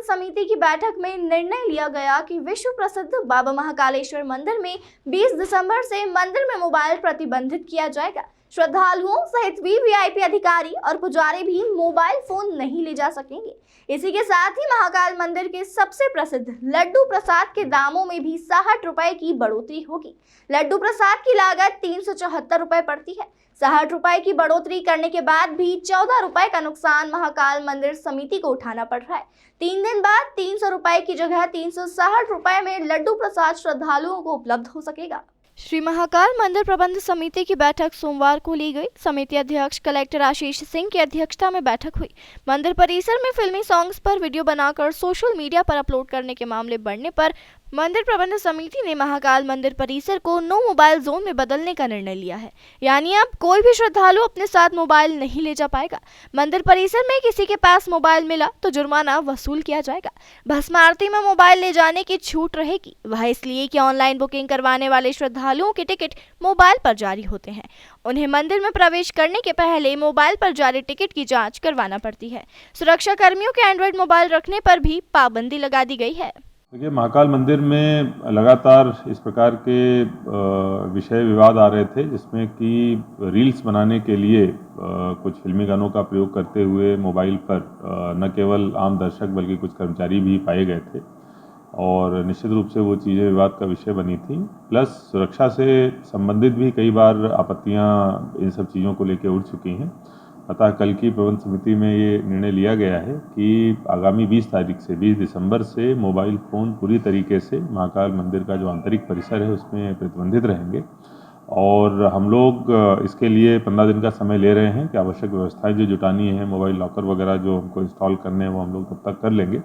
समिति की बैठक में निर्णय लिया गया कि विश्व प्रसिद्ध बाबा महाकालेश्वर मंदिर में 20 दिसंबर से मंदिर में मोबाइल प्रतिबंधित किया जाएगा। श्रद्धालुओं सहित वीवीआईपी अधिकारी और पुजारी भी मोबाइल फोन नहीं ले जा सकेंगे। इसी के साथ ही महाकाल मंदिर के सबसे प्रसिद्ध लड्डू प्रसाद के दामों में भी 60 रुपए की बढ़ोतरी होगी। लड्डू प्रसाद की लागत 374 रुपए पड़ती है। 60 रुपए की बढ़ोतरी करने के बाद भी 14 रुपए का नुकसान महाकाल मंदिर समिति को उठाना पड़ रहा है। 3 दिन बाद 300 रुपए की जगह 360 रुपए में लड्डू प्रसाद श्रद्धालुओं को उपलब्ध हो सकेगा। श्री महाकाल मंदिर प्रबंध समिति की बैठक सोमवार को ली गई। समिति अध्यक्ष कलेक्टर आशीष सिंह की अध्यक्षता में बैठक हुई। मंदिर परिसर में फिल्मी सॉन्ग्स पर वीडियो बनाकर सोशल मीडिया पर अपलोड करने के मामले बढ़ने पर मंदिर प्रबंध समिति ने महाकाल मंदिर परिसर को नो मोबाइल जोन में बदलने का निर्णय लिया है। यानी अब कोई भी श्रद्धालु अपने साथ मोबाइल नहीं ले जा पाएगा। मंदिर परिसर में किसी के पास मोबाइल मिला तो जुर्माना वसूल किया जाएगा। भस्म आरती में मोबाइल ले जाने की छूट रहेगी। वह इसलिए कि ऑनलाइन बुकिंग करवाने वाले श्रद्धालुओं के टिकट मोबाइल पर जारी होते हैं। उन्हें मंदिर में प्रवेश करने के पहले मोबाइल पर जारी टिकट की जाँच करवाना पड़ती है। सुरक्षा कर्मियों के एंड्रॉइड मोबाइल रखने पर भी पाबंदी लगा दी गई है। देखिए, महाकाल मंदिर में लगातार इस प्रकार के विषय विवाद आ रहे थे, जिसमें कि रील्स बनाने के लिए कुछ फिल्मी गानों का प्रयोग करते हुए मोबाइल पर न केवल आम दर्शक बल्कि कुछ कर्मचारी भी पाए गए थे और निश्चित रूप से वो चीज़ें विवाद का विषय बनी थी। प्लस सुरक्षा से संबंधित भी कई बार आपत्तियां इन सब चीज़ों को लेकर उठ चुकी हैं। अतः कल की प्रबंध समिति में ये निर्णय लिया गया है कि आगामी 20 तारीख से 20 दिसंबर से मोबाइल फ़ोन पूरी तरीके से महाकाल मंदिर का जो आंतरिक परिसर है उसमें प्रतिबंधित रहेंगे और हम लोग इसके लिए 15 दिन का समय ले रहे हैं कि आवश्यक व्यवस्थाएं जो जुटानी है, मोबाइल लॉकर वगैरह जो हमको इंस्टॉल करने हैं वो हम लोग तब तक कर लेंगे।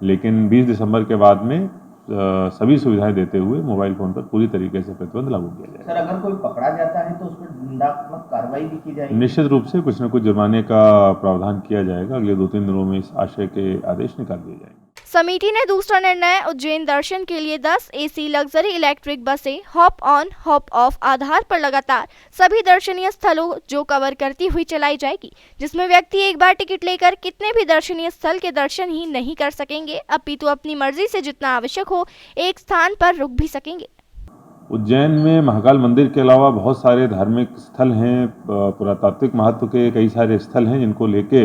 लेकिन 20 दिसंबर के बाद में सभी सुविधाएं देते हुए मोबाइल फ़ोन पर पूरी तरीके से प्रतिबंध लागू किया जाएगा। सर, अगर कोई पकड़ा जाता है तो उस पर दंडात्मक कार्रवाई भी की जाएगी? निश्चित रूप से कुछ न कुछ जुर्माने का प्रावधान किया जाएगा। अगले 2-3 दिनों में इस आशय के आदेश निकाल दिए जाएंगे। समिति ने दूसरा निर्णय उज्जैन दर्शन के लिए 10 एसी लग्जरी इलेक्ट्रिक बसें हॉप ऑन हॉप ऑफ आधार पर लगातार सभी दर्शनीय स्थलों जो कवर करती हुई चलाई जाएगी, जिसमें व्यक्ति एक बार टिकट लेकर कितने भी दर्शनीय स्थल के दर्शन ही नहीं कर सकेंगे, अपितु अपनी मर्जी से जितना आवश्यक हो एक स्थान पर रुक भी सकेंगे। उज्जैन में महाकाल मंदिर के अलावा बहुत सारे धार्मिक स्थल हैं, पुरातात्विक महत्व के कई सारे स्थल हैं जिनको लेके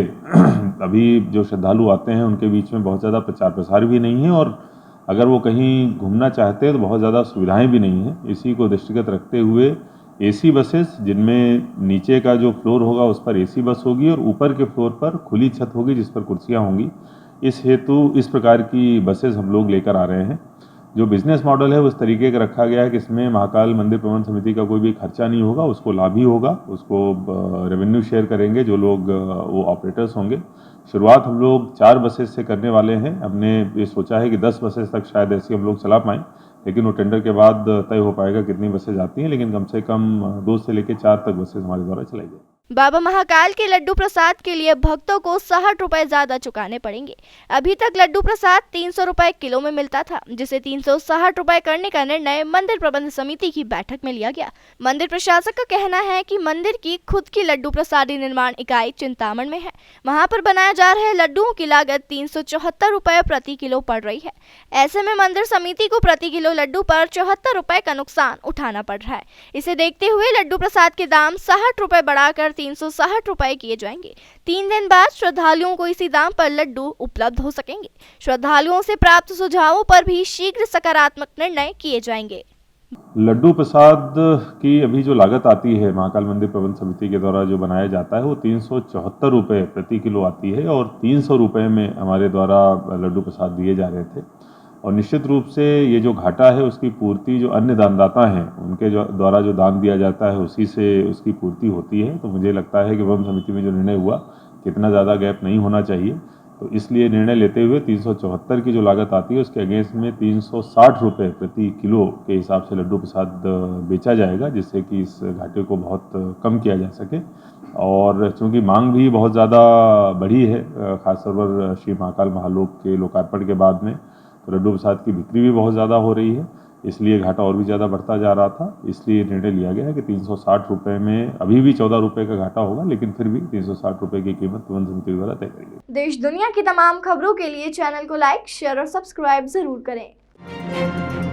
अभी जो श्रद्धालु आते हैं उनके बीच में बहुत ज़्यादा प्रचार प्रसार भी नहीं है और अगर वो कहीं घूमना चाहते हैं तो बहुत ज़्यादा सुविधाएं भी नहीं हैं। इसी को दृष्टिगत रखते हुए एसी बसेस, जिनमें नीचे का जो फ्लोर होगा उस पर एसी बस होगी और ऊपर के फ्लोर पर खुली छत होगी जिस पर कुर्सियाँ होंगी। इस हेतु इस प्रकार की बसेस हम लोग लेकर आ रहे हैं। जो बिज़नेस मॉडल है उस तरीके का रखा गया है कि इसमें महाकाल मंदिर प्रबंध समिति का कोई भी खर्चा नहीं होगा, उसको लाभ ही होगा। उसको रेवेन्यू शेयर करेंगे जो लोग वो ऑपरेटर्स होंगे। शुरुआत हम लोग 4 बसेस से करने वाले हैं। हमने ये सोचा है कि 10 बसेस तक शायद ऐसी हम लोग चला पाएँ, लेकिन वो टेंडर के बाद तय हो पाएगा कितनी बसेज आती हैं, लेकिन कम से कम 2 से लेकर 4 तक बसेज हमारे द्वारा चलाई जाएगी। बाबा महाकाल के लड्डू प्रसाद के लिए भक्तों को 60 रुपए ज्यादा चुकाने पड़ेंगे। अभी तक लड्डू प्रसाद 300 रुपए किलो में मिलता था, जिसे 360 रुपए करने का निर्णय मंदिर प्रबंध समिति की बैठक में लिया गया। मंदिर प्रशासक का कहना है कि मंदिर की खुद की लड्डू प्रसादी निर्माण इकाई चिंतामण में है। वहां पर बनाया जा रहे लड्डुओं की लागत 374 रुपए प्रति किलो पड़ रही है। ऐसे में मंदिर समिति को प्रति किलो लड्डू पर 74 रुपए का नुकसान उठाना पड़ रहा है। इसे देखते हुए लड्डू प्रसाद के दाम 60 रुपए बढ़ाकर 360 रुपए किए जाएंगे। 3 दिन बाद श्रद्धालुओं को इसी दाम पर लड्डू उपलब्ध हो सकेंगे। श्रद्धालुओं से प्राप्त सुझावों पर भी शीघ्र सकारात्मक निर्णय किए जाएंगे। लड्डू प्रसाद की अभी जो लागत आती है महाकाल मंदिर प्रबंध समिति के द्वारा जो बनाया जाता है वो 374 रुपये प्रति किलो आती है और 300 रुपये में हमारे द्वारा लड्डू प्रसाद दिए जा रहे थे। और निश्चित रूप से ये जो घाटा है उसकी पूर्ति जो अन्य दानदाता हैं उनके द्वारा जो दान दिया जाता है उसी से उसकी पूर्ति होती है। तो मुझे लगता है कि प्रबंध समिति में जो निर्णय हुआ कि इतना ज़्यादा गैप नहीं होना चाहिए, तो इसलिए निर्णय लेते हुए 374 की जो लागत आती है उसके अगेंस्ट में 360 रुपये प्रति किलो के हिसाब से लड्डू प्रसाद बेचा जाएगा, जिससे कि इस घाटे को बहुत कम किया जा सके। और चूँकि मांग भी बहुत ज़्यादा बढ़ी है, खासतौर पर श्री महाकाल महालोक के लोकार्पण के बाद में, तो लड्डू प्रसाद की बिक्री भी बहुत ज़्यादा हो रही है। इसलिए घाटा और भी ज़्यादा बढ़ता जा रहा था। इसलिए निर्णय लिया गया है कि 360 रुपये में अभी भी 14 रुपये का घाटा होगा, लेकिन फिर भी 360 रुपये की कीमत वन समिति द्वारा तय करी गई। देश दुनिया की तमाम खबरों के लिए चैनल को लाइक, शेयर और सब्सक्राइब जरूर करें।